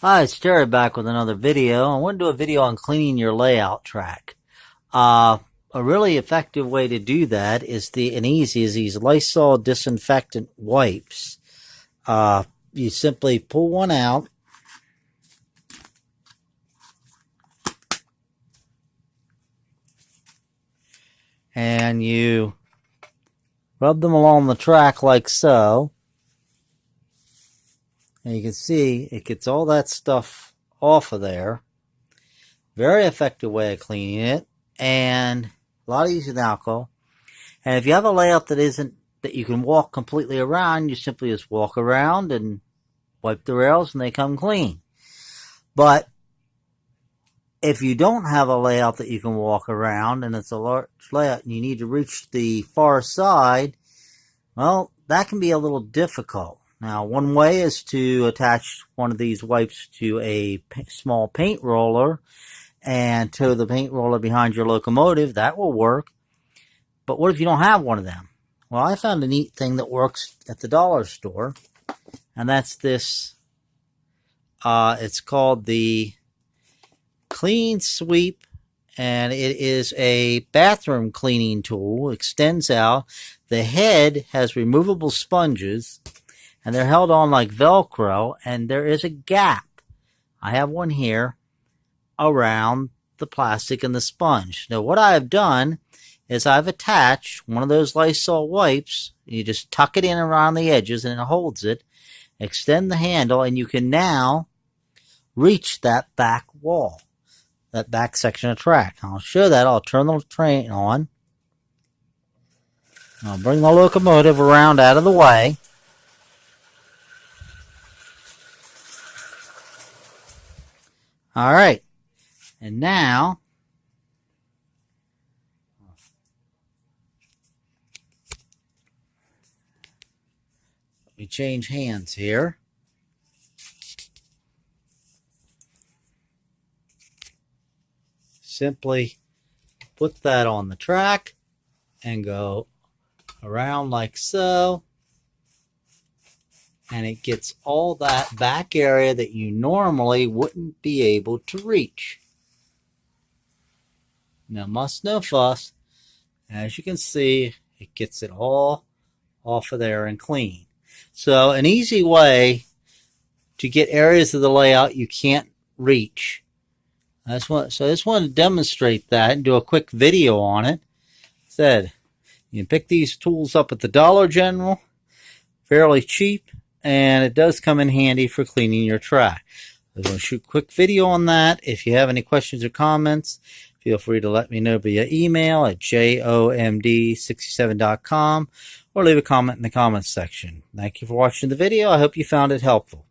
Hi, it's Terry back with another video. I want to do a video on cleaning your layout track. A really effective way to do that is these Lysol disinfectant wipes. You simply pull one out and you rub them along the track like so. And you can see it gets all that stuff off of there. Very effective way of cleaning it, and a lot easier than alcohol. And if you have a layout that you can walk completely around, you simply just walk around and wipe the rails and they come clean. But if you don't have a layout that you can walk around and it's a large layout and you need to reach the far side, well, that can be a little difficult. Now, one way is to attach one of these wipes to a small paint roller and tow the paint roller behind your locomotive. That will work. But what if you don't have one of them? Well, I found a neat thing that works at the dollar store, and that's this. It's called the Clean Sweep, and it is a bathroom cleaning tool. It extends out. The head has removable sponges, and they're held on like Velcro, and there is a gap. I have one here around the plastic and the sponge. Now, what I have done is I've attached one of those Lysol wipes. You just tuck it in around the edges and it holds it. Extend the handle and you can now reach that back wall, that back section of track. I'll show that. I'll turn the train on. I'll bring the locomotive around out of the way. All right. And now we change hands here. Simply put that on the track and go around like so. And it gets all that back area that you normally wouldn't be able to reach. No muss, no fuss. As you can see, it gets it all off of there and clean. So an easy way to get areas of the layout you can't reach. So I just wanted to demonstrate that and do a quick video on it. Said you can pick these tools up at the Dollar General, fairly cheap, and it does come in handy for cleaning your track. I'm going to shoot a quick video on that. If you have any questions or comments, feel free to let me know via email at jomd67.com or leave a comment in the comments section. Thank you for watching the video. I hope you found it helpful.